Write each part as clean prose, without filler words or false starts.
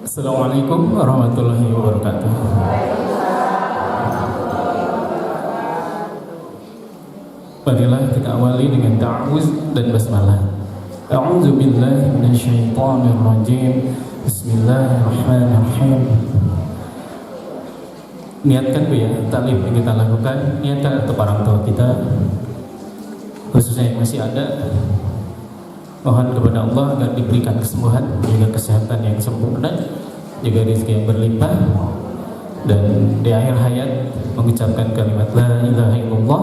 Assalamualaikum warahmatullahi wabarakatuh. Marilah kita awali dengan ta'awuz dan basmalah. A'udzu billahi minasyaitonir rajim. Bismillahirrahmanirrahim. Niatkan Bu ya, taklim yang kita lakukan, niatkan untuk orang tua kita, khususnya yang masih ada. Mohon kepada Allah agar diberikan kesembuhan, juga kesehatan yang sempurna, juga rezeki yang berlimpah, dan di akhir hayat mengucapkan kalimat la ilaha illallah.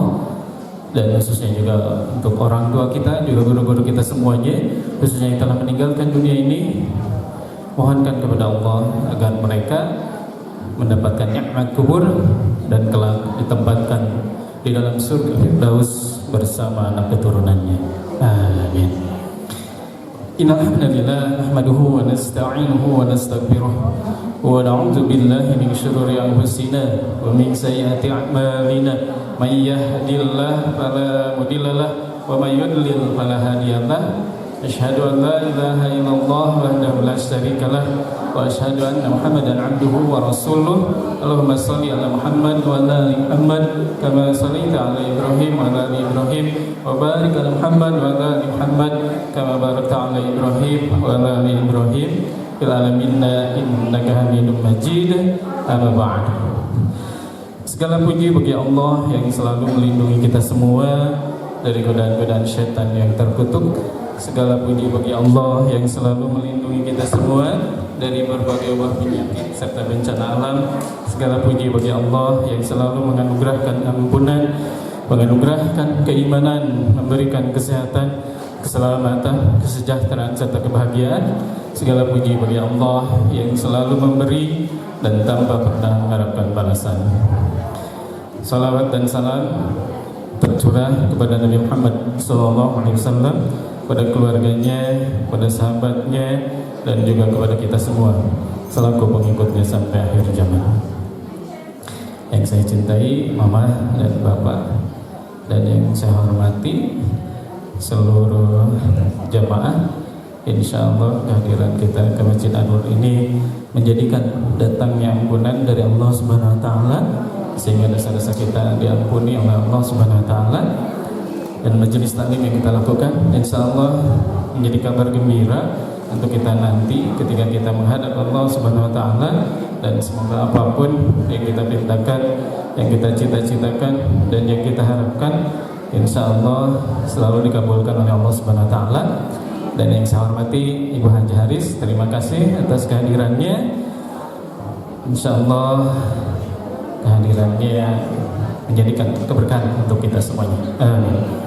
Dan khususnya juga untuk orang tua kita, juga guru-guru kita semuanya, khususnya yang telah meninggalkan dunia ini, mohonkan kepada Allah agar mereka mendapatkan nikmat kubur dan kelak ditempatkan di dalam surga Firdaus bersama anak keturunannya. Amin. Innal hamdalillah nahmaduhu wa nasta'inuhu wa nastaghfiruh wa na'udzu billahi min shururi anfusina wa min sayyiati a'malina. May yahdihillahu fala mudilla lahu wa may yudlil fala hadiya lahu. Asyhadu an la ilaha illallah wahdahu la syarika lahu wa asyhadu anna Muhammadan 'abduhu wa rasuluh. Allahumma shalli ala Muhammad wa ala ali Muhammad kama shallaita ala Ibrahim wa ala ali Ibrahim wa barik ala Muhammad wa ala ali Muhammad kama barakta ala Ibrahim wa ala ali Ibrahim fil alamin innaka Hamidum Majid. Amma ba'd. Segala puji bagi Allah yang selalu melindungi kita semua dari godaan-godaan syaitan yang terkutuk. Segala puji bagi Allah yang selalu melindungi kita semua dari berbagai wabah penyakit serta bencana alam. Segala puji bagi Allah yang selalu menganugerahkan ampunan, menganugerahkan keimanan, memberikan kesehatan, keselamatan, kesejahteraan serta kebahagiaan. Segala puji bagi Allah yang selalu memberi dan tanpa pernah mengharapkan balasan. Salawat dan salam tercurah kepada Nabi Muhammad SAW, pada keluarganya, pada sahabatnya, dan juga kepada kita semua selaku pengikutnya sampai akhir zaman. Yang saya cintai Mama dan Bapak, dan yang saya hormati seluruh jamaah. Insya Allah kehadiran kita ke Masjid An-Nur ini menjadikan datangnya ampunan dari Allah Subhanahu Wa Taala, sehingga dosa-dosa kita diampuni oleh Allah Subhanahu Wa Taala. Dan majelis taklim yang kita lakukan insya Allah menjadi kabar gembira untuk kita nanti ketika kita menghadap Allah Subhanahu Wa Taala. Dan semoga apapun yang kita perintahkan, yang kita cita-citakan, dan yang kita harapkan, insya Allah selalu dikabulkan oleh Allah Subhanahu Wa Taala. Dan yang saya hormati Ibu Haji Haris, terima kasih atas kehadirannya. Insya Allah kehadirannya menjadikan keberkahan untuk kita semuanya. Amin.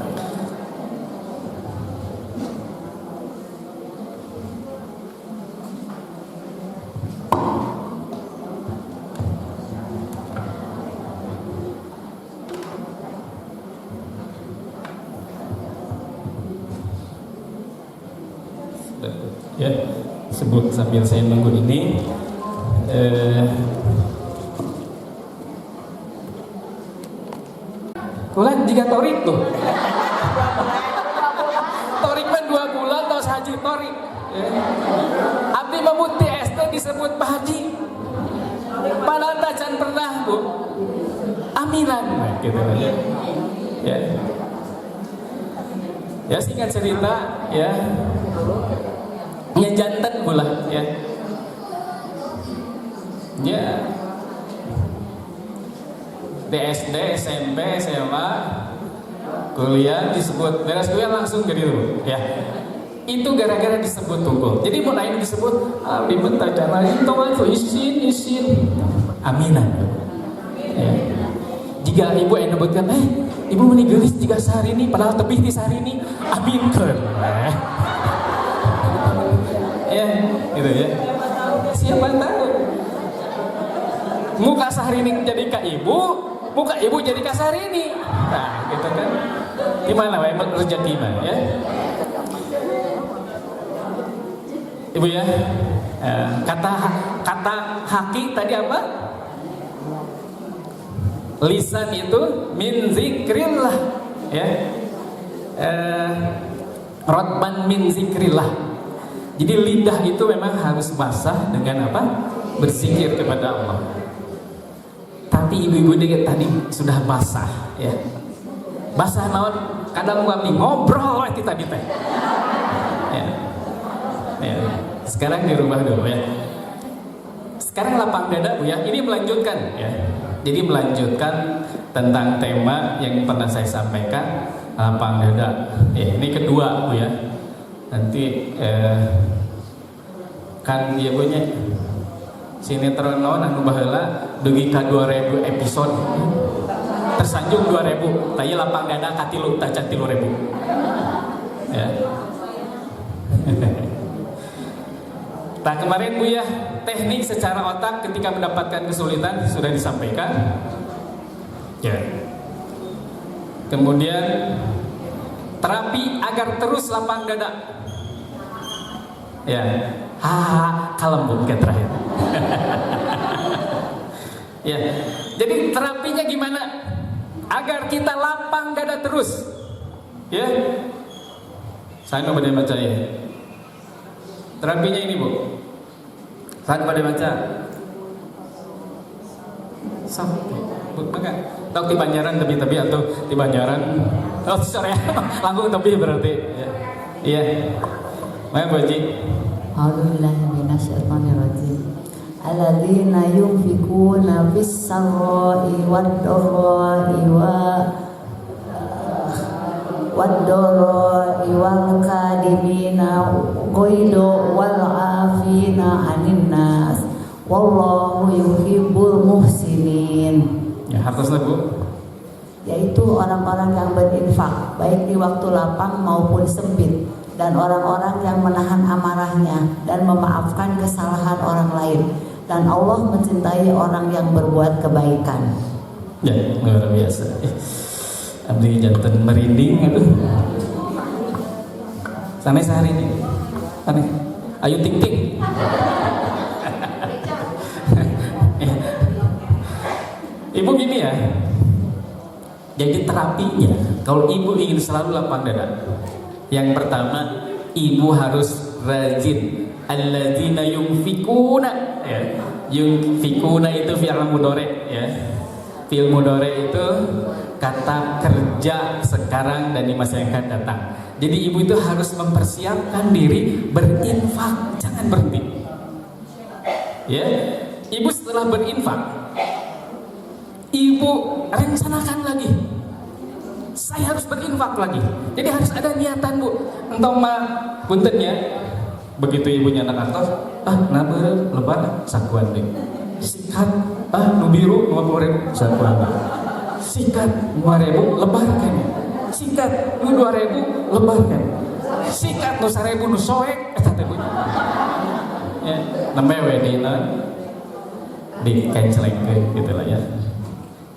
Ya, sambil saya nunggu ini, kulan jika torik tuh, torik mah 2 bulan tos haji torik. Abdi memuti SD disebut Pak Haji, padahal tajan pernah Bu, aminan, gitu aja. Ya singkat cerita ya. Ya jantan pula ya. Ya di SD, SMP, SMA, kuliah disebut beres kuliah langsung jadi dulu ya. Itu gara-gara disebut tunggu. Jadi mau lain disebut di bentar lain tolong itu isin aminan. Ya. Jika ibu yang nebutkan ibu meninggalis jika sehari ini padahal tebih di sehari ini aminkan. Ya, gitu ya. Siapa tahu muka Syahrini jadi kak ibu, muka ibu jadi kak Syahrini. Nah, gitu kan. Gimana wae rezeki mah ya. Ibu ya. Kata haki tadi apa? Lisan itu min zikrillah ya. Rotban min zikrillah. Jadi lidah itu memang harus basah dengan apa? Berzikir kepada Allah. Tapi ibu-ibu tadi sudah basah, ya. Basah naon? Kadang kami ngobrol itu tadi teh. Ya. Ya. Sekarang dirubah dulu ya. Sekarang lapang dada Bu ya. Ini melanjutkan ya. Jadi melanjutkan tentang tema yang pernah saya sampaikan, lapang dada. Ya, ini kedua Bu ya. Nanti kan dia punya sinetron naon anu baheula dugi ka 2000 episode. Tersanjung 2000, tanya lapang dada ka 3 taca 3000. Ya. Nah kemarin Bu ya, teknik secara otak ketika mendapatkan kesulitan sudah disampaikan. Ya. Kemudian terapi agar terus lapang dada. Ya, kalem Bu, kayak terakhir. Ya, jadi terapinya gimana? Agar kita lapang dada terus. Ya, saya mau pada baca ya. Terapinya ini Bu. Saya pada baca. Bu, maka tahu di Banjaran tapi atau di Banjaran. Oh sorry, langsung tapi berarti. Ya. Iya. Maya Bu Haji. A'udzubillahi minasyaitonirrajim. Alladzina yunfikuna fis-sarra'i wad-dharra'i wad-dharra'i wal kadimina ghaiza wal 'afina 'anil nas wallahu yuhibbul muhsinin. Ya, hartosna Bu. Yaitu orang-orang yang berinfak baik di waktu lapang maupun sempit, dan orang-orang yang menahan amarahnya dan memaafkan kesalahan orang lain, dan Allah mencintai orang yang berbuat kebaikan. Ya, luar biasa. Abdi janten merinding aduh. Sanes hari ini. Aneh. Ayo ting ting. Ibu gini ya. Jadi terapinya kalau ibu ingin selalu lapang dada, yang pertama ibu harus rajin. Alladzina yunfikuna ya. Yunfikuna itu fi'il mudhari ya. Fi'il mudhari itu kata kerja sekarang dan di masa yang akan datang. Jadi ibu itu harus mempersiapkan diri berinfak, jangan berhenti. Ya. Ibu setelah berinfak, ibu rencanakan lagi. Saya harus berinfak lagi. Jadi harus ada niatan Bu. Entah mah punten ya. Begitu ibunya anak artos, nabe lebar sakuan deh. Sikat, nu biru 50.000 sakuan. Sikat 5.000 lebarkan. Sikat nu 2.000 lebarkan. Sikat nu 1.000 nu soek eta teh Bu. Ya, namanya wedina di kencelengkeun gitu lah ya.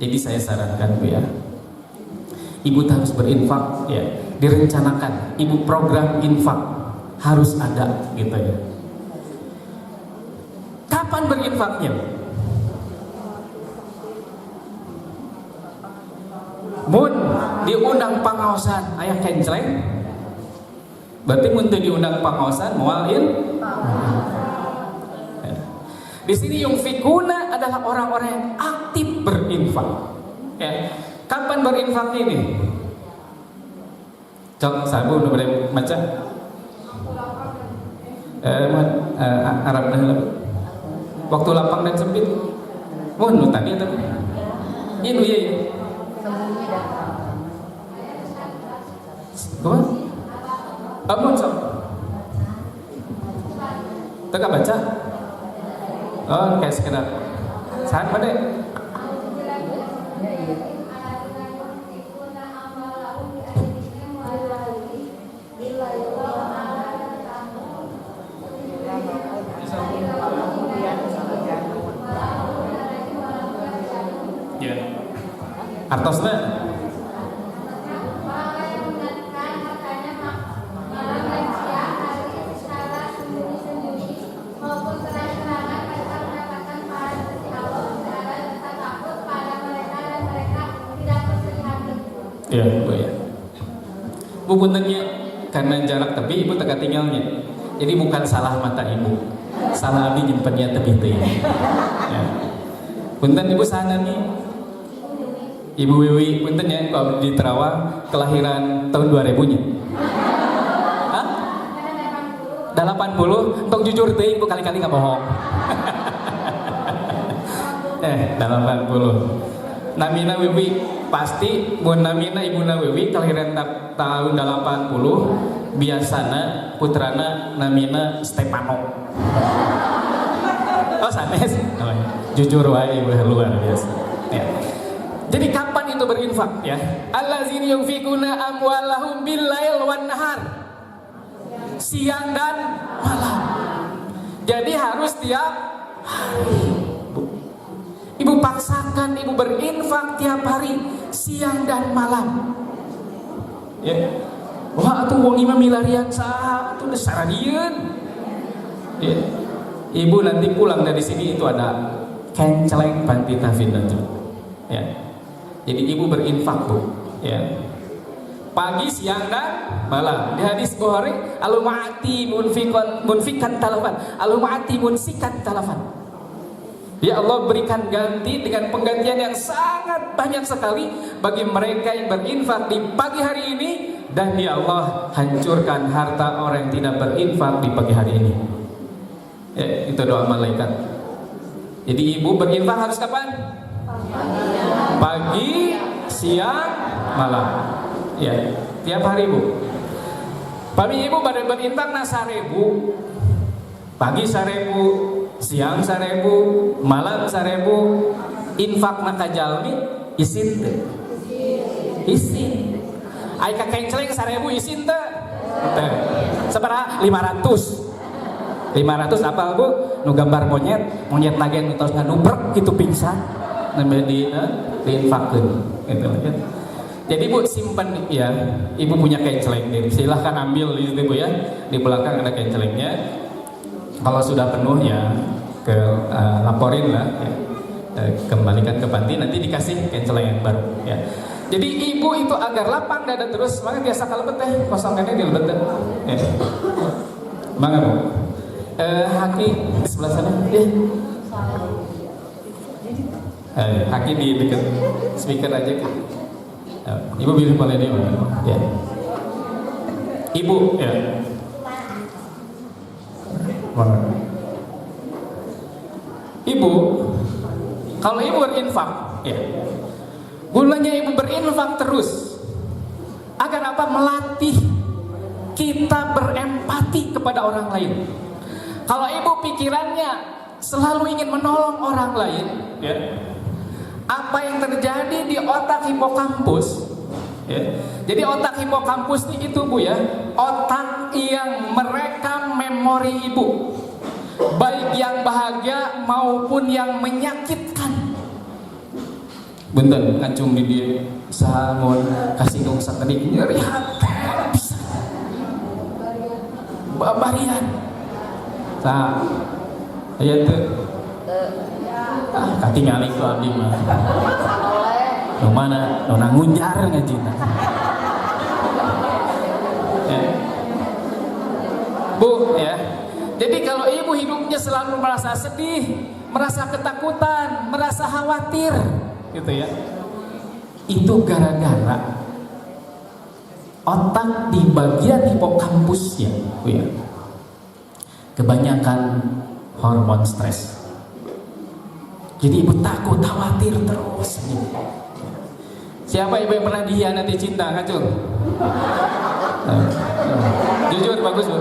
Jadi saya sarankan Bu ya. Ibu harus berinfak ya, direncanakan. Ibu program infak harus ada gitu ya. Kapan berinfaknya? Mun diundang pangaosan aya kenceleng, berarti mun teu diundang pangaosan moal ya. Di sini yunfikuna adalah orang-orang yang aktif berinfak. Ya. Kapan berinfak ini? Cok sabu udah boleh baca. Arab dah. Waktu lapang dan sempit. Oh, nu tadi atau? Ini ya. Apa? Amun sok. Teka baca. Oh, kayak sekedar. Saat pada. Artosna ya Bu ya. Bu puntennya karena jarak tepi ibu teka tinggalnya. Jadi bukan salah mata ibu, salah abi nyimpennya tebih teh. Ya. Punten ibu sana nih, Ibu Wiwi, punten ya kalau di Terawang kelahiran tahun 2000-nya. Hah? 80, untuk jujur teh ibu kali-kali nggak bohong. 80. Namina Wiwi pasti, mun namina ibuna Wiwi kelahiran tahun 80, biasana putrana namina Stefano. Oh sanes, oh, jujur wae ibu luar biasa. Ya. Jadi kapan itu berinfak ya? Allazina yunfikuna amwalahum bil-lail wan nahar. Siang dan malam. Jadi harus tiap hari. Ibu paksakan ibu berinfak tiap hari, siang dan malam. Ya. Wah, atuh wong 5 milarian saha atuh desaradian. Ya. Ibu nanti pulang dari sini itu ada kenceleng panti tafid nanti. Ya. Jadi ibu berinfak bu, ya. Pagi, siang dan malam. Di hadis Bukhari, al-ma'ati munfikan talafan, al-ma'ati munsikan talafan. Ya Allah berikan ganti dengan penggantian yang sangat banyak sekali bagi mereka yang berinfak di pagi hari ini, dan ya Allah hancurkan harta orang yang tidak berinfak di pagi hari ini. Ya, itu doa malaikat. Jadi ibu berinfak harus kapan? Pagi, siang, malam. Ya, tiap hari bu. Pami ibu pada berinfak na 1000. Pagi 1000, siang 1000, malam 1000. Infak na kajalmi isin teh. Isin. Ai ka kenceleng 1000 isin teh. Teh. Sabaraha? 500. 500 apal bu? Nu gambar monyet nagen nu tos nganubrek kitu pingsan. Nembe diinfakkeun gitu ya. Jadi bu simpan ya, ibu punya kenceleng nih, silahkan ambil di situ bu ya, di belakang ada kencelengnya. Kalau sudah penuh ya ke laporin lah, ya. Kembalikan ke panti, nanti dikasih kenceleng yang baru ya. Jadi ibu itu agar lapang dada terus, maka biasa kalau beteh kosongannya di lebet ya. Mangga bu, Haki di sebelah sana ya. Haki di dekat speaker aja kan. Ibu pilih boleh dia ya. Ibu ya. Ibu, kalau ibu berinfak ya, gunanya ibu berinfak terus agar apa? Melatih kita berempati kepada orang lain. Kalau ibu pikirannya selalu ingin menolong orang lain ya, apa yang terjadi di otak hipokampus ya. Jadi otak hipokampus itu bu ya, otak yang merekam memori ibu, baik yang bahagia maupun yang menyakitkan. Bentar ngacung di dia samun kasih dong sakit nyeri hati bisa babarian sah aya teu katingali ku abdi mah. Nu mana? Nu ngunjar ngajina. Ya. Bu, ya. Jadi kalau ibu hidupnya selalu merasa sedih, merasa ketakutan, merasa khawatir, gitu ya. Itu gara-gara otak di bagian hipokampusnya, Bu ya. Kebanyakan hormon stres. Jadi ibu takut, khawatir terus. Siapa ibu yang pernah dikhianati cinta, ngacung? Jujur bagus bu.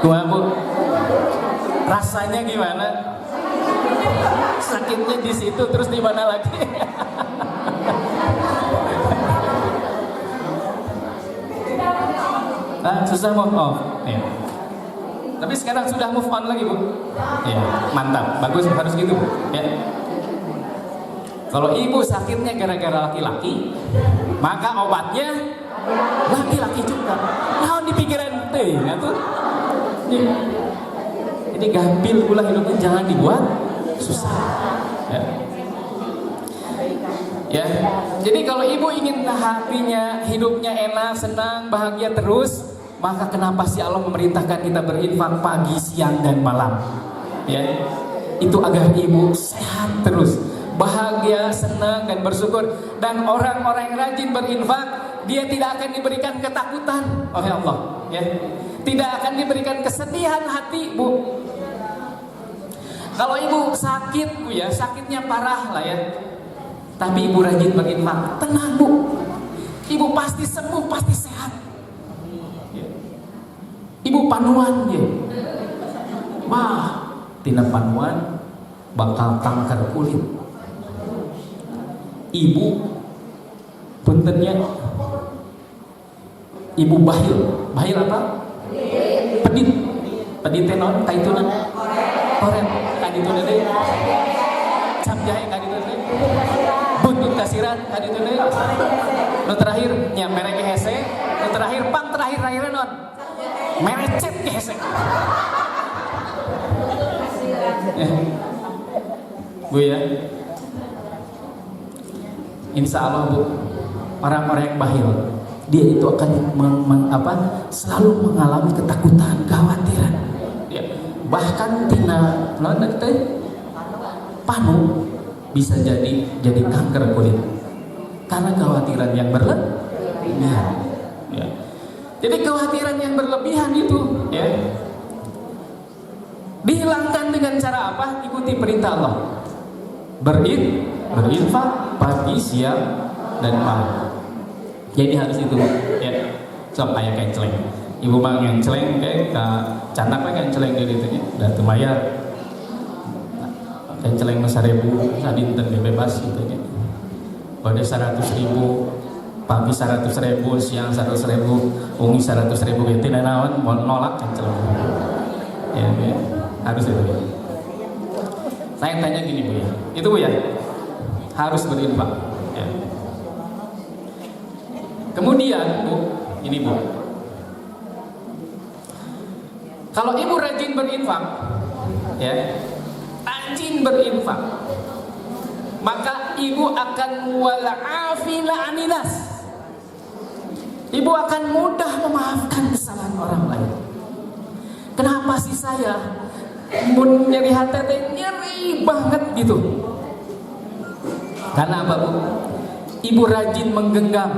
Gua bu, rasanya gimana? Sakitnya di situ, terus di mana lagi? Susah move on. Ya. Tapi sekarang sudah move on lagi bu. Ya, mantap, bagus, harus gitu bu. Ya. Kalau ibu sakitnya gara-gara laki-laki, maka obatnya laki-laki juga. Nah, dipikiran teh, tuh. Ya. Jadi gampil pula hidupnya, jangan dibuat susah. Ya. Ya. Jadi kalau ibu ingin hatinya, hidupnya enak, senang, bahagia terus, maka kenapa sih Allah memerintahkan kita berinfak pagi, siang, dan malam? Ya. Itu agar ibu sehat terus, bahagia, senang, dan bersyukur. Dan orang-orang yang rajin berinfak, dia tidak akan diberikan ketakutan oleh Allah. Ya. Tidak akan diberikan kesedihan hati, Bu. Kalau ibu sakit, Bu, ya, sakitnya parah lah ya, tapi ibu rajin berinfak, tenang, Bu. Ibu pasti sembuh, pasti sehat. Ya. Ibu panuan ya. Wah, tina panuan bakal kanker kulit. Ibu puntennya, ibu bahil. Bahil apa? Pedit. Pedit tenon kaituna. Koren kadituna deui. Cap jahe kadituna deui. Buntut kasiran kadituna deui. Nu terakhir nya merek hese, nu terakhir pang terakhir non. Merecet hese. Bu ya, insya Allah Bu, orang-orang yang bahil, dia itu akan selalu mengalami ketakutan, kekhawatiran. Ya. Bahkan tina panu bisa jadi kanker kulit karena kekhawatiran yang berlebihan. Ya. Jadi kekhawatiran yang berlebihan itu, ya, dihilangkan dengan cara apa? Ikuti perintah Allah. Berinfak pagi, siang, dan malam. Jadi harus itu, ya. Sok aya kenceleng. Ibu mah ngenceleng kayak canak we kenceleng gitu nya. Da teu mayar. Kenceleng 1000 sadinten bebas gitu nya. Bade 100.000, pagi 100.000, siang 100.000, ungi 100.000 gitu naon mau nolak kenceleng. Ya, ya. Harus itu ya. Saya tanya gini Bu ya, itu Bu ya, harus berinfak ya. Kemudian Bu, ini Bu, kalau ibu rajin berinfak ya, rajin berinfak, maka ibu akan wala'afina aninas, ibu akan mudah memaafkan kesalahan orang lain. Kenapa sih saya mun nyeri hati teh nyeri banget gitu? Karena apa Bu? Ibu rajin menggenggam.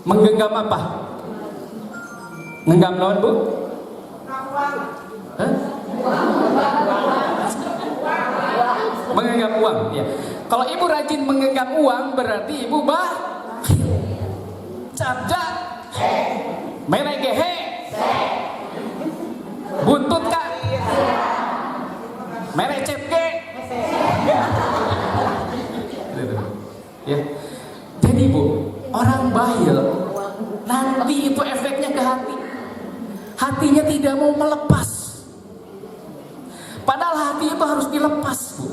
Menggenggam apa? Menggenggam naon Bu? Hah? Menggenggam uang ya. Kalau ibu rajin menggenggam uang berarti ibu cabja meregehe buntut kak merecep ke ya. Jadi Bu, orang bahil nanti itu efeknya ke hati, hatinya tidak mau melepas, padahal hati itu harus dilepas Bu.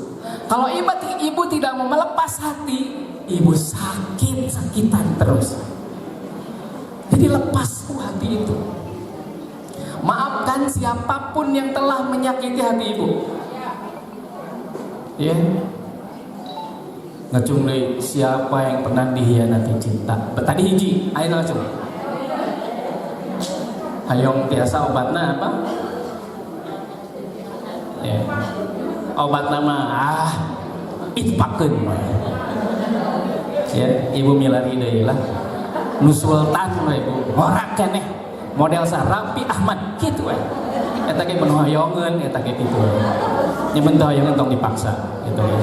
Kalau ibu tidak mau melepas hati, ibu sakitan terus. Jadi lepas Bu hati itu. Maafkan siapapun yang telah menyakiti hati ibu. Ya. Ngacung deui siapa yang pernah dikhianati cinta. Tadi hiji, ayo ngacung. Hayong tiasa obatna apa? Ya. Obatna mah itpakeun. Ya, ibu milari deui lah. Nu sultan we Bu. Horak keneh. Model Rapi Ahmad gitu ya. Eta ge penuh hayongeun, eta ge kitu. Nya mun teu hayongeun tong dipaksa gitu ya.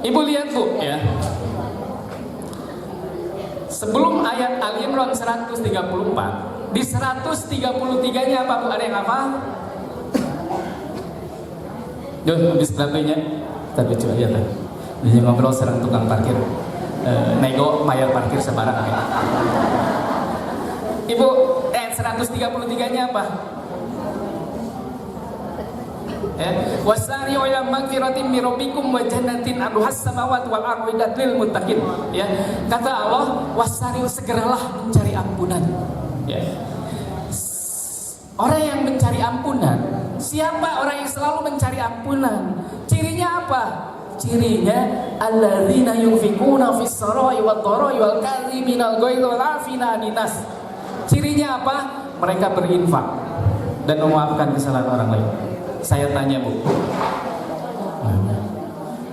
Ibu lihat Bu ya. Sebelum ayat Al-Imran 134, di 133-nya apa Bu? Ada yang hafal? Duh, habis berapanya? Tapi coba lihat ya. Dia ngobrol serang tukang parkir. Nego bayar parkir sebarang ya. Ibu, 133-nya apa? Wasari'u ila magfiratin min rabbikum wa jannatin 'arduhas samawati wal ardu uiddat lil muttaqin. Ya. Kata Allah, wasari'u, segeralah mencari ampunan. Ya. Orang yang mencari ampunan, siapa orang yang selalu mencari ampunan? Cirinya apa? Cirinya alladzina yunfikuna fis sarai wad dharai wal kadhiminal ghaidhi wal afina 'anil nas. Cirinya apa? Mereka berinfak dan memaafkan kesalahan orang lain. Saya tanya, Bu.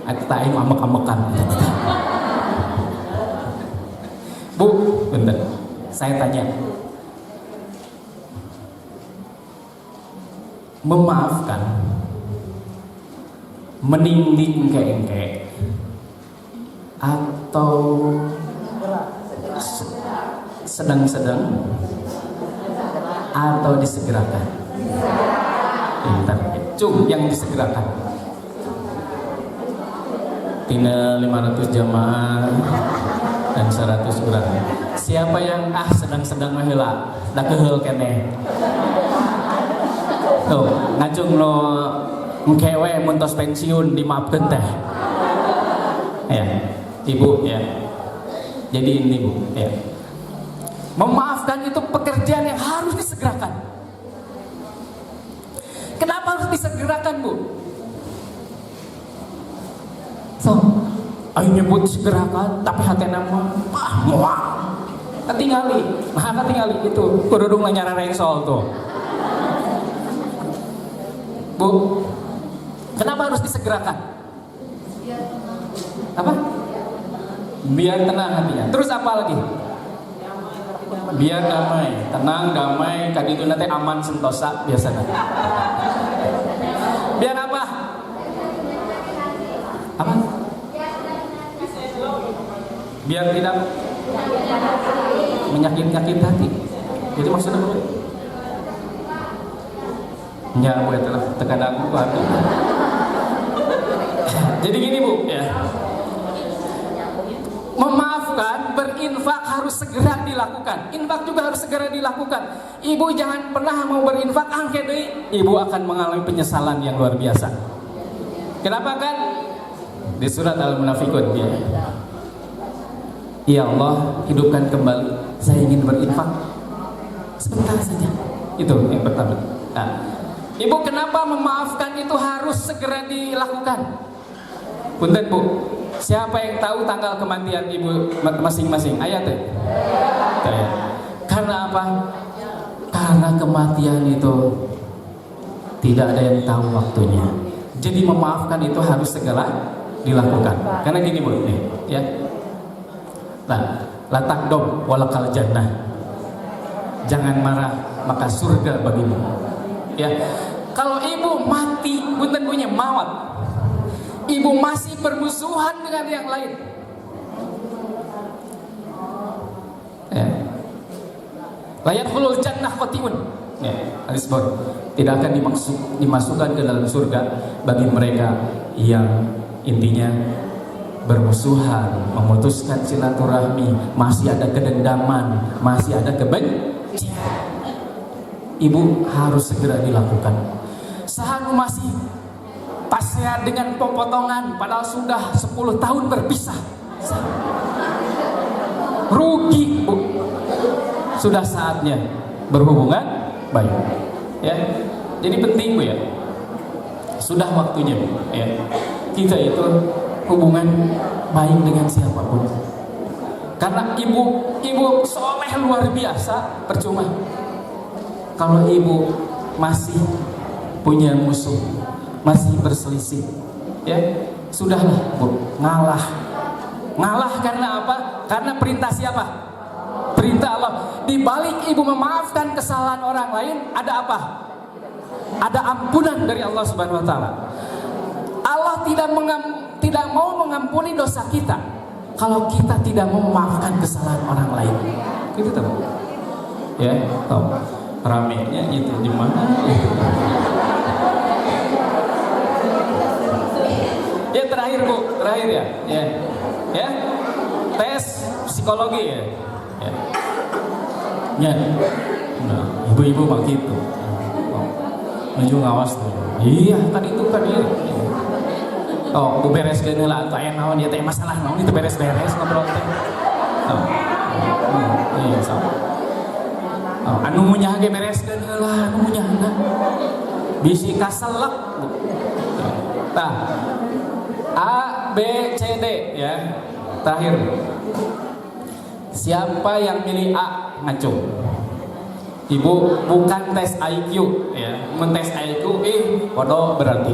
Aku tak amek-amekan. Bu, bentar. Saya tanya. Memaafkan, meninding engke-engke, atau sedang-sedang, atau disegerakan? Bentar, cung yang disegerakan. Tina 500 jamaah dan 100 orang. Siapa yang sedang-sedang heula, da keheul keneh. Tuh, ngacung lo ngkewe muntos pensiun dimaafkeun teh. Ya, Ibu ya. Jadi ini Bu, ya. Memaafkan itu pekerjaan yang harus disegerakan. Kenapa harus disegerakan, Bu? So, ayo nyebut segerakan, tapi hati nama muak. Ketinggali itu kududung nyara rengsol tuh. Bu, kenapa harus disegerakan? Apa? Biar tenang hatinya. Terus apa lagi? Biar damai, tenang, damai, kaditu nanti aman sentosa biasanya. Biar apa? Apa? Biar tidak menyakit hati. Jadi maksudnya apa? Ya, Bu, itulah tekan aku hati. Jadi gini, Bu, ya. Memaafkan, berinfak harus segera dilakukan. Infak juga harus segera dilakukan. Ibu jangan pernah mau berinfak angke deui, Ibu akan mengalami penyesalan yang luar biasa. Kenapa kan? Di surat Al-Munafiqun ya. Ya Allah, hidupkan kembali. Saya ingin berinfak sebentar saja. Itu yang pertama. Nah, Ibu kenapa memaafkan itu harus segera dilakukan? Punten Bu, siapa yang tahu tanggal kematian Ibu masing-masing? Ayat ya? Karena apa? Karena kematian itu tidak ada yang tahu waktunya. Jadi memaafkan itu harus segera dilakukan. Karena gini Bu, nih, ya. Nah, latak dom walakal jannah. Jangan marah, maka surga bagimu. Ya, kalau Ibu mati, punten punya mawat, Ibu masih bermusuhan dengan yang lain. Ya. Layat hulul jannah qatiun. Ya, hadis baru. Tidak akan dimasukkan ke dalam surga bagi mereka yang intinya bermusuhan, memutuskan silaturahmi, masih ada kedendaman, masih ada kebencian. Ibu harus segera dilakukan. Sahanu masih pasnya dengan pepotongan padahal sudah 10 tahun berpisah. Rugi, Bu. Sudah saatnya berhubungan baik. Ya. Jadi penting, Bu ya. Sudah waktunya, Bu, ya. Kita itu hubungan baik dengan siapapun. Karena ibu soleh luar biasa, percuma kalau ibu masih punya musuh, masih berselisih, ya sudahlah Bu, ngalah karena apa? Karena perintah siapa? Perintah Allah. Di balik ibu memaafkan kesalahan orang lain, ada apa? Ada ampunan dari Allah Subhanahu Wa Taala. Allah tidak mau mengampuni dosa kita kalau kita tidak memaafkan kesalahan orang lain. Gitu tahu? Ya, tahu. Ramenya itu di mana? Ya terakhir Bu, terakhir ya. Ya. Tes psikologi ya. Ya. Nah, ibu-ibu mah gitu. Maju ngawas tuh. Iya, tadi itu kan iya. Oh, bu beres gini lah, tuh ayah naon, ya teh masalah naon itu beres-beres ngobrol teh. Iya sama. Oh, anu munyah ge beres gini lah, anu munyah nah. Bisi kaselak. Tah, B, C, D ya. Terakhir. Siapa yang milih A ngaco? Ibu bukan tes IQ ya. Mentes IQ bodoh berarti.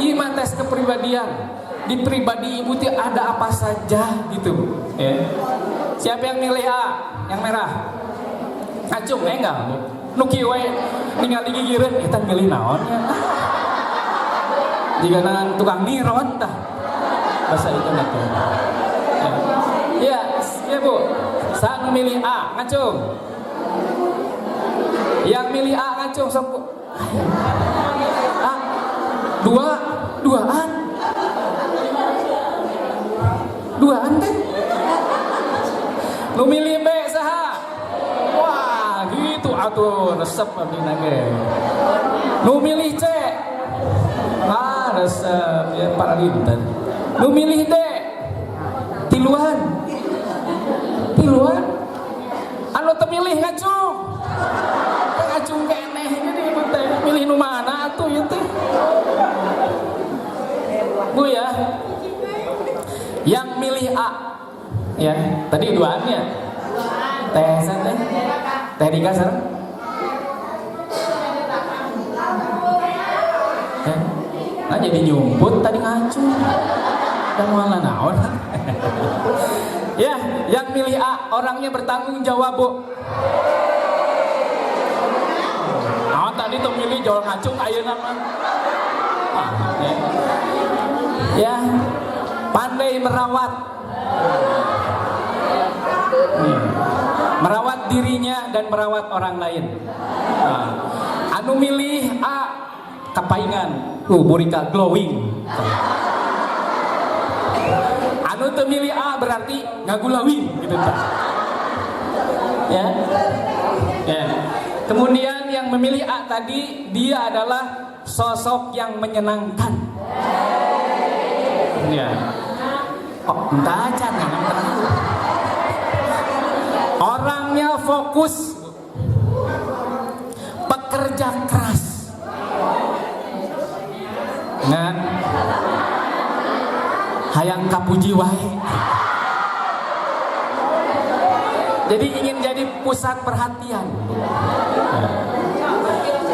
Ini mah tes kepribadian. Di pribadi ibu tuh ada apa saja gitu ya. Siapa yang milih A? Yang merah. Ngacung enggak, Bu? Nuki we ningali gigireun eta milih naon ya. Jika nangan tukang niron tah. Bahasa itu nanti. Ya, ya Bu. Saat memilih A, ngacung. Yang milih A ngacung sok Bu. A. Duaan. Duaan teh. Nu milih B saha? Wah, gitu atuh resep abdi nage. Nu milih C. Resep ya Pak Linten. Nu milih D. Tiluan. Anu teu milih ngacung. Ngacung keneh jadi ibu teh milih nu mana atuh ieu teh. Bu ya. Yang milih A. Ya, tadi duaannya. Teh sana. Teh Dika sareng. Nah jadi nyumput tadi ngacung. Dan malah naon. Ya, yang milih A orangnya bertanggung jawab Bu. Nah tadi tuh milih jual ngacung ayeuna mah. Ya, pandai merawat. Merawat dirinya dan merawat orang lain. Anu milih A kapaingan, burika glowing. Anu teu milih A berarti ngagulawin gitu kan. Ya. Ya. Kemudian yang memilih A tadi dia adalah sosok yang menyenangkan. Ya. Oh, entah aja orangnya fokus, pekerja keras, ngan hayang kapuji wae. Jadi ingin jadi pusat perhatian.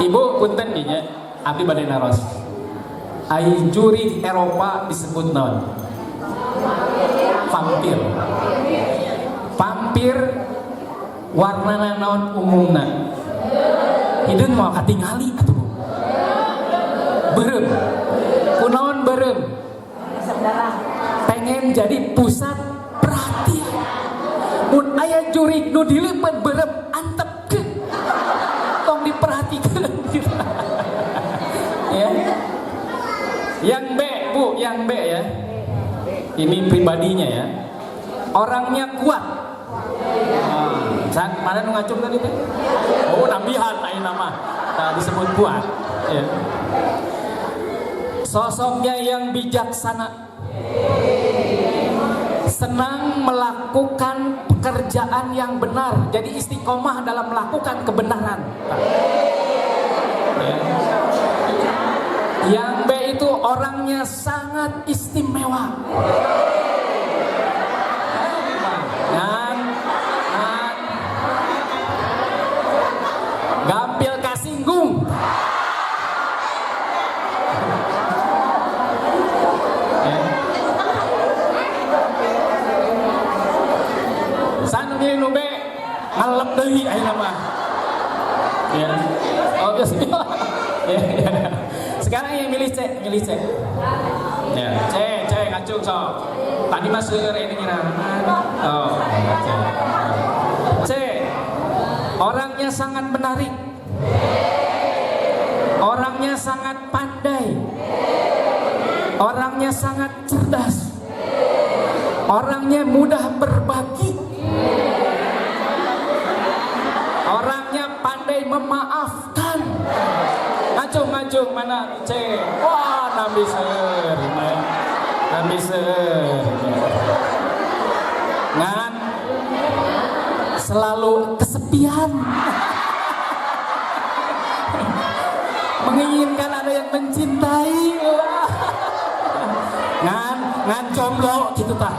Ibu punten dinya, abdi bade naros. Ai juri Eropa disebut naon? Vampir warnana naon umumna hideung moal katingali atuh beureum kunaon beureum pengen jadi pusat perhatian mun aya jurig nu dileupeut beureum antepkeun tong diperhatikeun ya. Yang B Bu, yang B ya. Ini pribadinya ya. Orangnya kuat. Mana nu ngacung tadi teh? Oh, nambihan ayeuna mah. Nah, disebut kuat ya. Sosoknya yang bijaksana. Senang melakukan pekerjaan yang benar. Jadi istiqomah dalam melakukan kebenaran. Ya. Yang B itu orangnya sangat istimewa. Gampil kasinggung. Sanu milih nu B ngalep deui ayeuna mah. Ya. Oh, yes. Ya. Sekarang yang milih C. Ya, C ngacung sok. Tadi mah seueur ini ngira. Oh, C. Orangnya sangat menarik. Orangnya sangat pandai. Orangnya sangat cerdas. Orangnya mudah berbagi. Orangnya pandai memaafkan. Ngacung mana C? Wah, nabi seur. Ngan selalu kesepian. Menginginkan ada yang mencintai. jomblo gitu tah.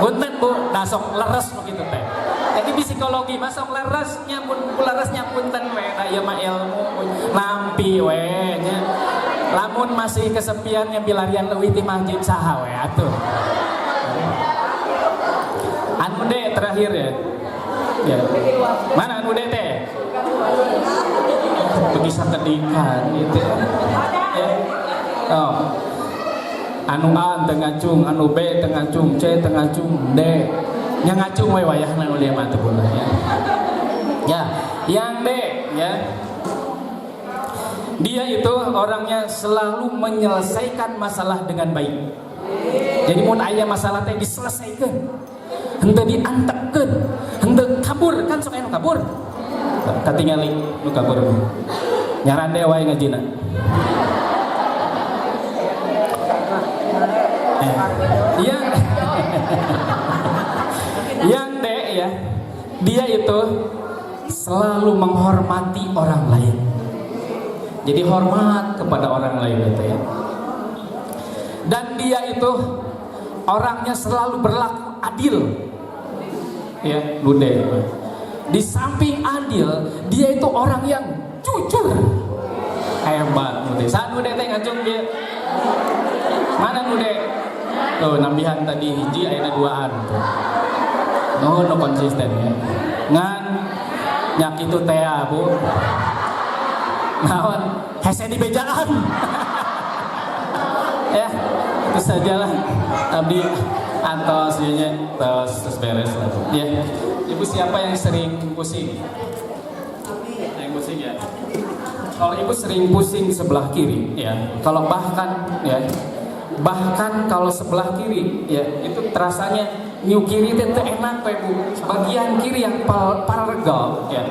Punten Bu, dasok leres begitu teh. Jadi di psikologi masuk leresnya pun leresnya punten we, ieu mah ilmu nampi we nya. Lamun masih kesepian yang bilarian leuwih ti masjid saha we atuh. Anu de terakhir ya. Ya. Mana anu de teh? Bagi sakedikan gitu. Ya. Oh. Anu A teu ngacung, anu B teu ngacung, C teu ngacung, D nya ngacung we wayahna uliah mah teu beunah ya. Ya, yang D ya. Dia itu orangnya selalu menyelesaikan masalah dengan baik. Jadi mun aya masalah teh diselesaikan. Henteu diantekkeun, henteu kabur kan sok aya nu kabur. Katingali nu kabur. Nyaran dewe wae ngajina. Yang D ya, dia itu selalu menghormati orang lain. Jadi hormat kepada orang lain itu ya. Dan dia itu orangnya selalu berlaku adil. Ya, Nude. Di samping adil, dia itu orang yang jujur. Hebat Nude. Saat Nude teh ngacung dia. Mana Nude? Tuh nambihan tadi hiji ayeuna duaan tuh. No konsisten ya. Ngan nyak itu teh Bu. Naon hese di bejaan. Ya, itu sajalah abdi antos nya terus beres lah. Ya. Ibu siapa yang sering pusing? Yang pusing ya. Kalau ibu sering pusing sebelah kiri ya. Kalau bahkan kalau sebelah kiri ya itu terasanya new kiri itu enak Pak Bu. Bagian kiri yang paralel ya.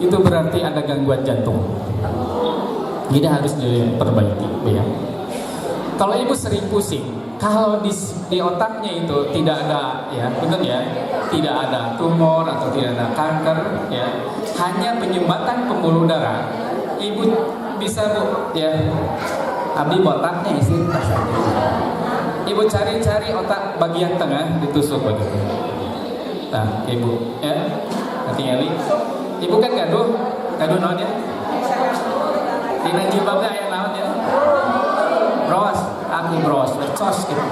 Itu berarti ada gangguan jantung. Jadi harus diperbaiki ya. Kalau ibu sering pusing, kalau di otaknya itu tidak ada ya, betul ya, tidak ada tumor atau tidak ada kanker ya, hanya penyumbatan pembuluh darah, ibu bisa Bu ya, abdi otaknya isi ibu cari-cari otak bagian tengah ditusuk begitu. Nah ibu ya, hati-hati. Ibu kan gaduh naon ya? Dina jilbabnya aya naon ya? Bros, aku bros, becos gitu.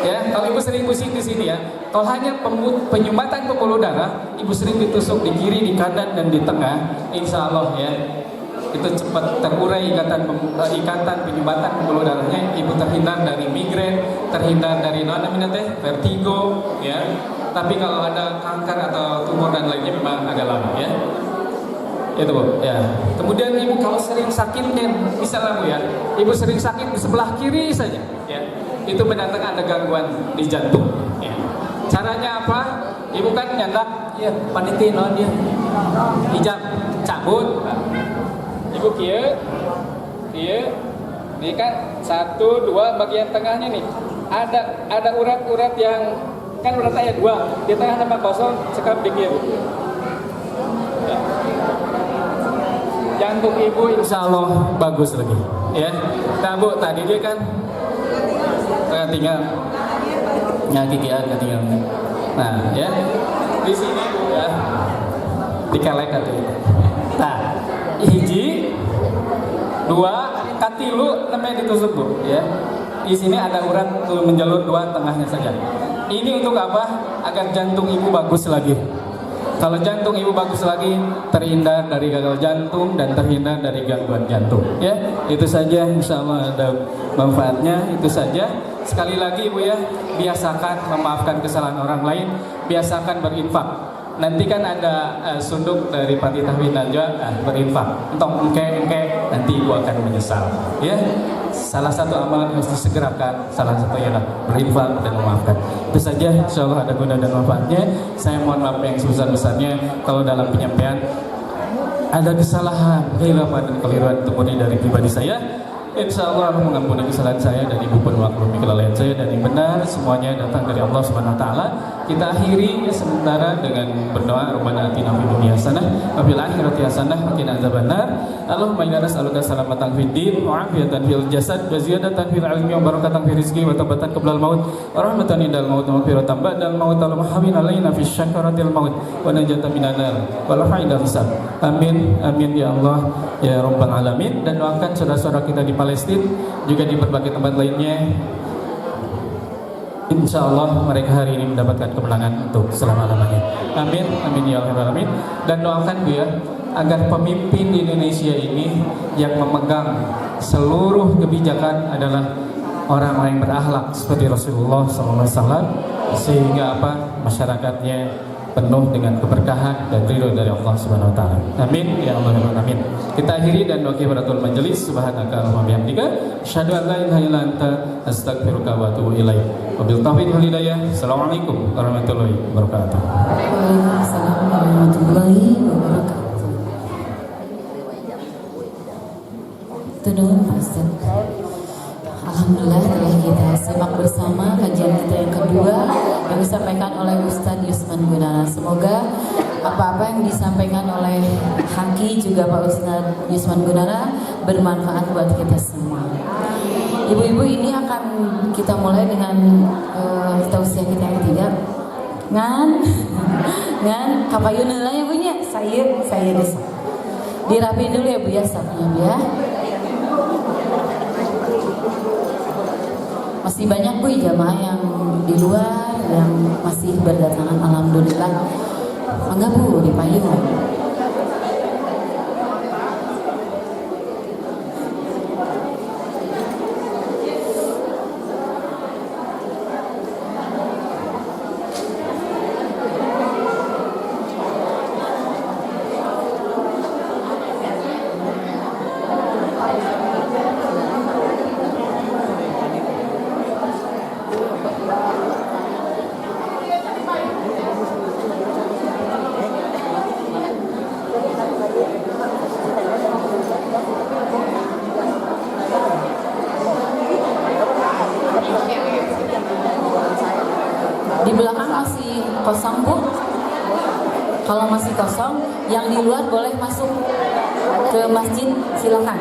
Ya, kalau ibu sering pusing di sini ya, kalau hanya penyumbatan pembuluh darah, ibu sering ditusuk di kiri, di kanan dan di tengah, insya Allah ya, itu cepat terurai ikatan penyumbatan pembuluh darahnya, ibu terhindar dari migrain, terhindar dari vertigo, ya. Tapi kalau ada kanker atau tumor dan lainnya memang agak lama ya. Itu Bu, ya. Kemudian ibu kalau sering sakitnya bisa lah Bu ya. Ibu sering sakit di sebelah kiri saja, ya. Itu mendatangkan ada gangguan di jantung. Ya. Caranya apa? Ibu kan nyandak, ya panitia non dia, hijab, cabut. Ibu kieu, ini kan 1, 2 bagian tengahnya nih. Ada urat-urat yang kan urat aya 2 di tengah nama kosong sekap dikit. Ya. Jantung ibu insya Allah bagus lagi ya. Nah Bu tadi dia kan tinggal nyakikian tinggal. Nah ya di sini Bu ya dikelek atau itu. Nah hiji 2 katilu namanya ditusuk Bu ya. Di sini ada urat menjalur 2 tengahnya saja. Ini untuk apa? Agar jantung ibu bagus lagi. Kalau jantung ibu bagus lagi, terhindar dari gagal jantung dan terhindar dari gangguan jantung. Ya, itu saja. Insya Allah ada manfaatnya. Itu saja. Sekali lagi ibu ya, biasakan memaafkan kesalahan orang lain, biasakan berinfak. Nanti kan ada sunduk dari Pati Tahwid Najwa berinfak. Entong engke nanti ibu akan menyesal. Ya. Salah satu amalan yang harus disegerakan, salah satunya adalah berinfak dan memaafkan. Itu saja, insya Allah ada guna dan manfaatnya. Saya mohon maaf yang sebesar-besarnya kalau dalam penyampaian ada kesalahan, kehilapan dan keliruan temurni dari pribadi saya. Insya Allah mengampuni kesalahan saya dan ibu pun maklumi kelalaian saya, dan yang benar semuanya datang dari Allah Subhanahu Wa Taala. Kita akhiri sementara dengan berdoa, Rabbana atina fid dunya hasanah wa fil akhirati hasanah wa qina adzabannar. Allahumma inna nas'aluka salamatan fid din wa afiyatan fil jasad wa ziyadatan fil ilmi wa barakatan fil rizqi wa taubatan qablal maut wa rahmatan indal maut wa maghfiratan ba'dal maut wa mahmin alaina fi syakaratil maut wa najatan minan nar wa fa'idal hisab. Amin amin ya Allah ya rabbal alamin. Dan doakan saudara-saudara kita di Palestina juga di berbagai tempat lainnya, insya Allah mereka hari ini mendapatkan kemenangan untuk selama-lamanya. Amin amin ya rabbal alamin. Dan doakan Bu ya, agar pemimpin di Indonesia ini yang memegang seluruh kebijakan adalah orang-orang yang berakhlak seperti Rasulullah SAW, sehingga masyarakatnya penuh dengan keberkahan dan ridho dari Allah Subhanahu Wa Taala. Amin ya Allah ya amin. Kita akhiri dan doa kifaratul majelis. Subhanaka Allahumma bihamdika asyhadu an la ilaha illa anta astaghfiruka wa atubu ilaik. Wabil taufiq wal hidayah. Assalamualaikum warahmatullahi wabarakatuh. Waalaikumsalam warahmatullahi wabarakatuh. Tudun Ustaz. Alhamdulillah telah kita simak bersama kajian kita yang kedua yang disampaikan oleh Ustadz Yusman Gunawan. Semoga apa-apa yang disampaikan oleh Haki juga Pak Ustadz Yusman Gunawan bermanfaat buat kita semua. Ibu-ibu, ini akan kita mulai dengan tausiah kita yang ketiga. Ngan kapayun lah ya Bu nya. Saya desa. Dirapiin dulu ya Bu ya, sapnya Bu ya. Masih banyak Bu jamaah yang di luar yang masih berdatangan, alhamdulillah. Enggak Bu, di payung. Di belakang masih kosong Bu. Kalau masih kosong, yang di luar boleh masuk ke masjid, silakan.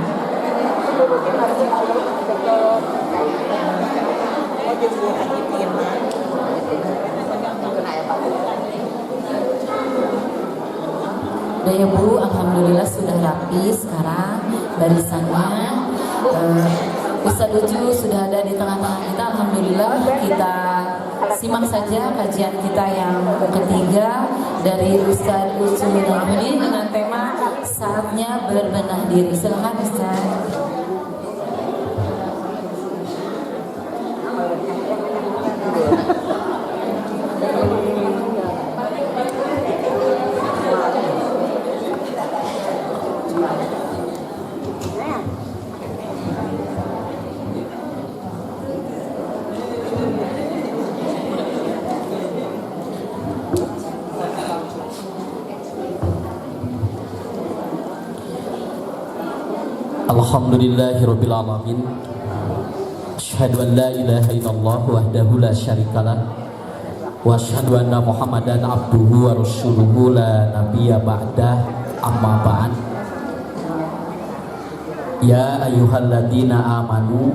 Udah ya Bu, alhamdulillah sudah rapi sekarang barisannya. Ustadz Ucu sudah ada di tengah-tengah kita, alhamdulillah. Kita simak saja kajian kita yang ketiga dari Ustadz Ucu ini dengan tema saatnya berbenah diri. Silakan Ustadz. Alhamdulillahirabbil alamin. Asyhadu an la ilaha illallah wahdahu la syarikalah wa asyhadu anna Muhammadan abduhu wa rasuluhu la nabiyya ba'dah, amma ba'd. Ya ayyuhalladzina amanu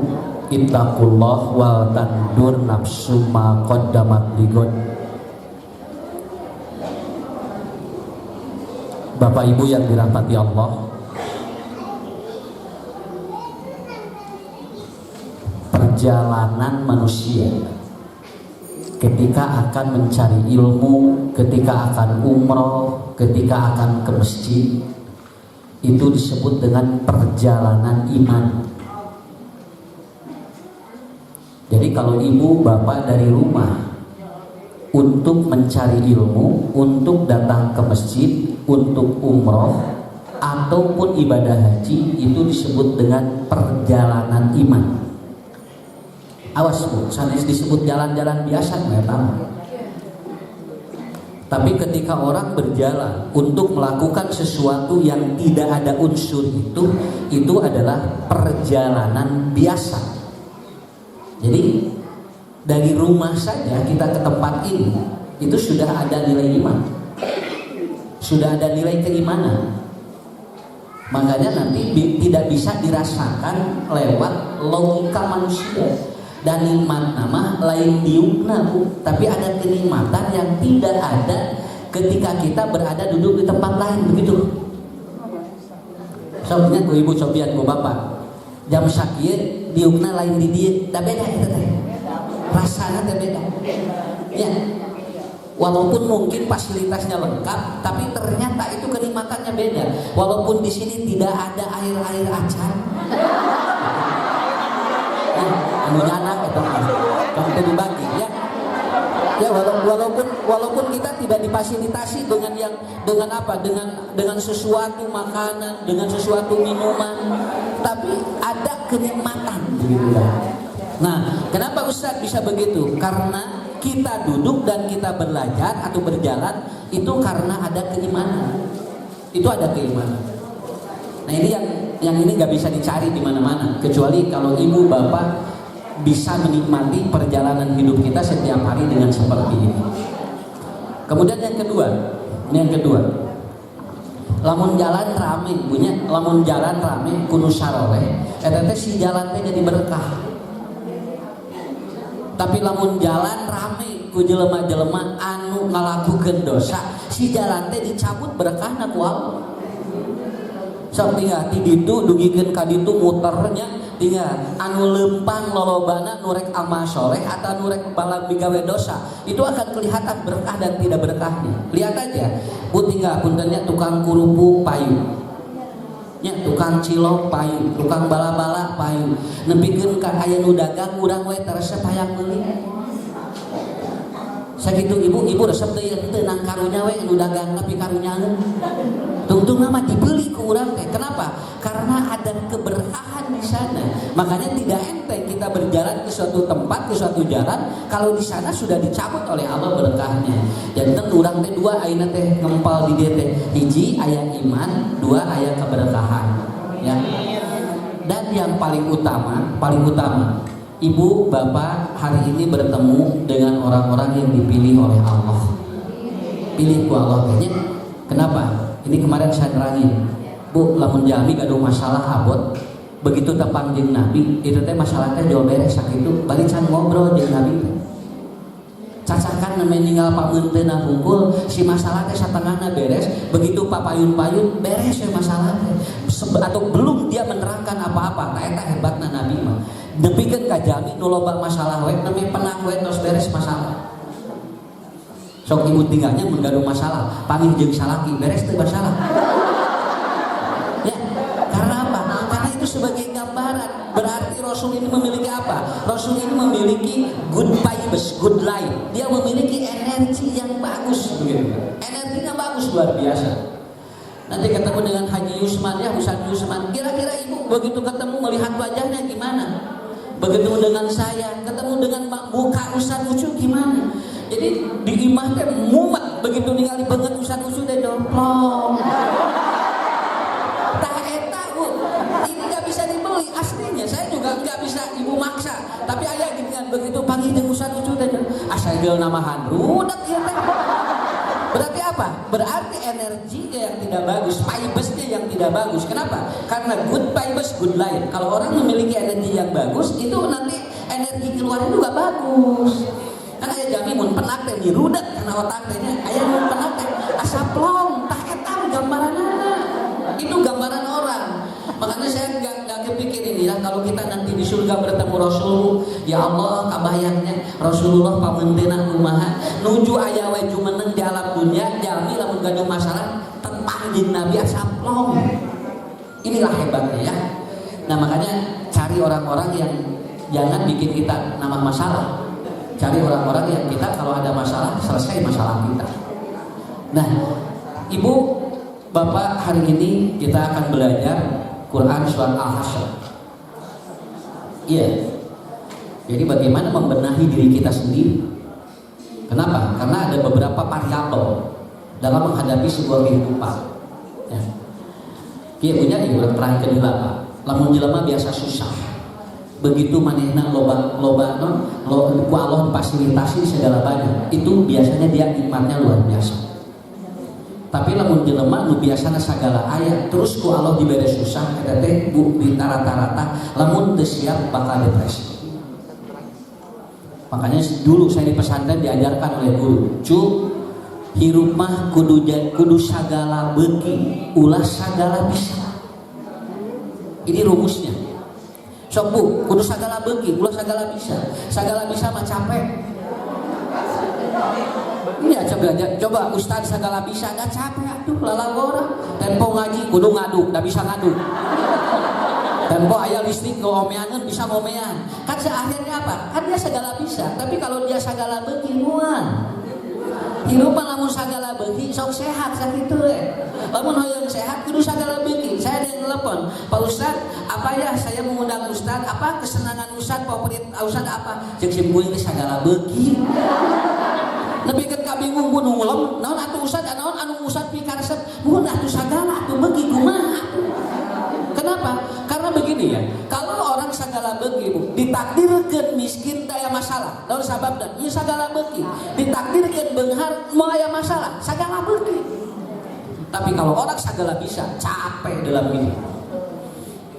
ittaqullaha wa tandur nafsum ma qaddamat lighad. Bapak Ibu yang dirahmati Allah, perjalanan manusia ketika akan mencari ilmu, ketika akan umroh, ketika akan ke masjid, itu disebut dengan perjalanan iman. Jadi kalau ibu bapak dari rumah untuk mencari ilmu, untuk datang ke masjid, untuk umroh ataupun ibadah haji, itu disebut dengan perjalanan iman. Awas Bu, sanes disebut jalan-jalan biasa nggak tahu. Tapi ketika orang berjalan untuk melakukan sesuatu yang tidak ada unsur itu adalah perjalanan biasa. Jadi dari rumah saja kita ke tempat ini itu sudah ada nilai iman, sudah ada nilai keimanan. Makanya nanti tidak bisa dirasakan lewat logika manusia. Dan nikmat nama lain diukna, tapi ada kenikmatan yang tidak ada ketika kita berada duduk di tempat lain, begitu. Soalnya ku ibu cobian ku bapak jam sakieu diukna lain di dieu, da beda eta teh. Rasana teh beda. Ya. Walaupun mungkin fasilitasnya lengkap, tapi ternyata itu kenikmatannya beda. Walaupun di sini tidak ada air acan. Nyana itu kan dibagi ya. Ya walaupun kita tidak difasilitasi dengan apa? Dengan sesuatu makanan, dengan sesuatu minuman, tapi ada kenikmatan begitu. Nah, kenapa Ustaz bisa begitu? Karena kita duduk dan kita belajar atau berjalan itu karena ada keimanan. Itu ada keimanan. Nah, ini yang ini nggak bisa dicari di mana-mana kecuali kalau ibu bapak bisa menikmati perjalanan hidup kita setiap hari dengan seperti ini. Kemudian yang kedua, lamun jalan rame, lamun jalan rame kudu saroleh, eta teh si jalan teh jadi berkah. Tapi lamun jalan rame ku jelema-jelema anu ngalakukeun dosa, si jalan teh dicabut berkahna ku Allah. Sok tinggal di ditu dugikeun ka ditu muternya. Tinggal anu lempang lolobana nurek amal soleh atau nurek balang bigawe dosa itu akan kelihatan berkah dan tidak berkahnya. Lihat aja, bu tinggal puntennya tukang kurupu payu, nya tukang cilok payu, tukang bala-bala payu, nepikeun ka aya nu dagang urang we terasa hayang meuli. Sakitu ibu resep teh teu nang karunya we nu dagang tapi karunyaeun. Tungtung nama dibeli ku urang teh. Kenapa? Karena ada keberkahan di sana. Makanya tidak enteng kita berjalan ke suatu tempat, ke suatu jalan kalau di sana sudah dicabut oleh Allah berkahnya. Janten urang teh dua ayeuna teh ngempal di dieu teh. Hiji aya iman, dua aya keberkahan. Ya. Dan yang paling utama, ibu bapak hari ini bertemu dengan orang-orang yang dipilih oleh Allah. Pilih ku Allah tehnya. Kenapa? Ini kemarin saya nerangin, bu, lamun jami gaduh masalah abot, begitu tepang jeung Nabi, itu teh masalah teh jauh beres sakitu, balik can ngobrol jeung Nabi. Cacakan nemen ninggal pameunteuna hungkul, si masalah teh satengahna beres, begitu papayun-payun beres we masalah teh. Atau belum dia menerangkan apa-apa, tah eta hebatna Nabi mah. Nepikeun ka jami nu loba masalah we, nemeh penang we tos beres masalah. Sok ibu tinggalnya menggaduh masalah, panggil jeung salaki beres teu masalah. Ya, karena apa? Karena itu sebagai gambaran. Berarti Rasul ini memiliki apa? Rasul ini memiliki good vibes, good life. Dia memiliki energi yang bagus begitu. Energinya bagus luar biasa. Nanti ketemu dengan Haji Yusman, ya Ustaz Yusman. Kira-kira ibu begitu ketemu melihat wajahnya gimana? Begitu dengan saya, ketemu dengan muka Ustaz Ucu gimana? Jadi di imah teh mumat begitu ningali banget Ustaz Ucu teh domplong. Tah eta bu, ini nggak bisa dibeli aslinya. Saya juga nggak bisa ibu maksa. Tapi aya dengan begitu panggil jeung Ustaz Ucu teh asal geul namahan rudak ieu teh. Berarti apa? Berarti energinya yang tidak bagus, vibes-nya yang tidak bagus. Kenapa? Karena good vibes, good life. Kalau orang memiliki energi yang bagus, itu nanti energi keluarnya juga bagus. Karena aya jami mun penak teh dirudak karena otak teh nya aya mun penak teh asa plong, tah eta gambaranna. Itu gambaran orang. Makanya saya enggak kepikir ini ya kalau kita nanti di surga bertemu Rasul, ya Allah kabayangnya Rasulullah pamunteuna kumaha nuju aya we jumeneng di alam dunia jami lamun gaduh masalah tepang jeung Nabi asa plong. Inilah hebatnya ya. Nah makanya cari orang-orang yang jangan bikin kita nama masalah. Cari orang-orang yang kita kalau ada masalah selesai masalah kita. Nah, ibu, bapak hari ini kita akan belajar Quran surat Al-Hasyr. Iya. Jadi bagaimana membenahi diri kita sendiri? Kenapa? Karena ada beberapa variabel dalam menghadapi sebuah kehidupan. Ya. Kieu punya ieu terang kedua Pak. Lamun jelema biasa susah. Begitu manehna loba ku Allah difasilitasi segala banyak. Itu biasanya dia nikmatnya luar biasa. Tapi lamun jelema nu biasana sagala aya terus ku Allah dibere susah eta teh di rata-rata lamun teu siap bakal depresi. Makanya dulu saya di pesantren diajarkan oleh guru, "Cu, hirup mah kudu sagala beuki, ulah sagala bisa." Ini rumusnya. Sok Bu, kudu sagala beuki, ulah sagala bisa. Sagala bisa mah capek. Ini aja belajar. Coba Ustaz sagala bisa gak capek atuh lalagora. Tempo ngaji kudu ngaduk, da bisa ngaduk. Tempo aya listrik ngomeaneun bisa ngomean. Kan akhirnya apa? Kan dia segala bisa. Tapi kalau dia sagala beuki moal. Hirup mah lamun sagala beuki sok sehat sakitu we. Lamun hoyong sehat kudu sagala beuki. Saya ada yang telepon, "Pak Ustaz, apa ya saya mengundang Ustaz, apa kesenangan Ustaz, favorit Ustaz apa?" Jeung simpuleun ge sagala beuki. Lebih kan kabingung ku nungulem, naon atuh Ustaz, naon anu Ustaz pikaresep, mun atuh sagala atuh beuki kumaha. Kenapa? Karena begini ya, kalau orang sagala beuki ditakdirkeun miskin daya masalah, naon sababna? Ieu sagala beuki. Ditakdirkeun beunghar moal aya masalah, sagala beuki. Tapi kalau orang sagala bisa, capek dalam hidup.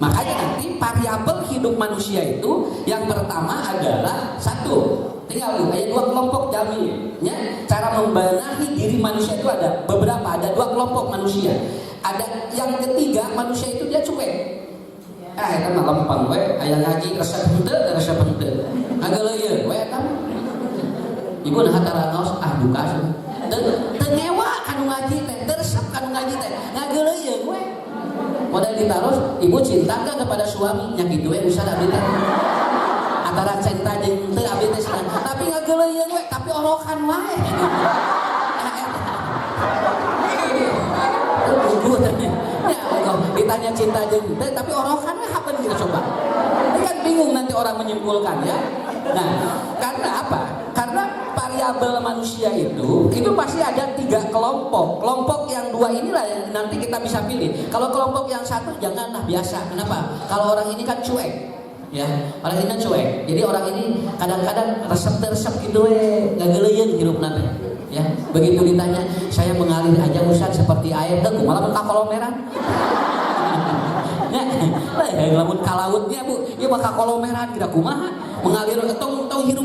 Makanya nanti variabel hidup manusia itu yang pertama adalah satu, tinggal ada dua kelompok jami ya. Cara membenahi diri manusia itu ada beberapa, ada dua kelompok manusia. Ada yang ketiga, manusia itu dia cuek. Eta mah lempeng we, aya ngaji resep henteu. Agak leuyeun we eta. Ibu nah hatara naos duka teu ngewa anu ngaji teh, teu resep anu ngaji teh. Ngageuleuyeun we. Modal ditaruh, ibu cinta gak kepada suami? Nya kitu we Ustaz abdi teh. Antara cinta jeung teu abdi teh senang. Tapi ngageuleuyeun we, tapi orokan wae. Ditanya cinta jeung teh tapi orokan we hapan kita coba. Ini kan bingung nanti orang menyimpulkan ya. Nah, karena apa? Karena variabel manusia itu pasti ada tiga kelompok. Kelompok yang dua inilah yang nanti kita bisa pilih. Kalau kelompok yang satu janganlah biasa. Kenapa? Kalau orang ini kan cuek. Ya, orang ini kan cuek. Jadi orang ini kadang-kadang resep gitu ngageuleuyeun hirupna teh. Ya, begitu ditanya, "Saya mengalir aja Ustaz seperti air." Teu malah mentah kolomeran. Lamun ka lautnya Bu, ieu mah ka kolomeran kira kumaha? Mengalir tong hirup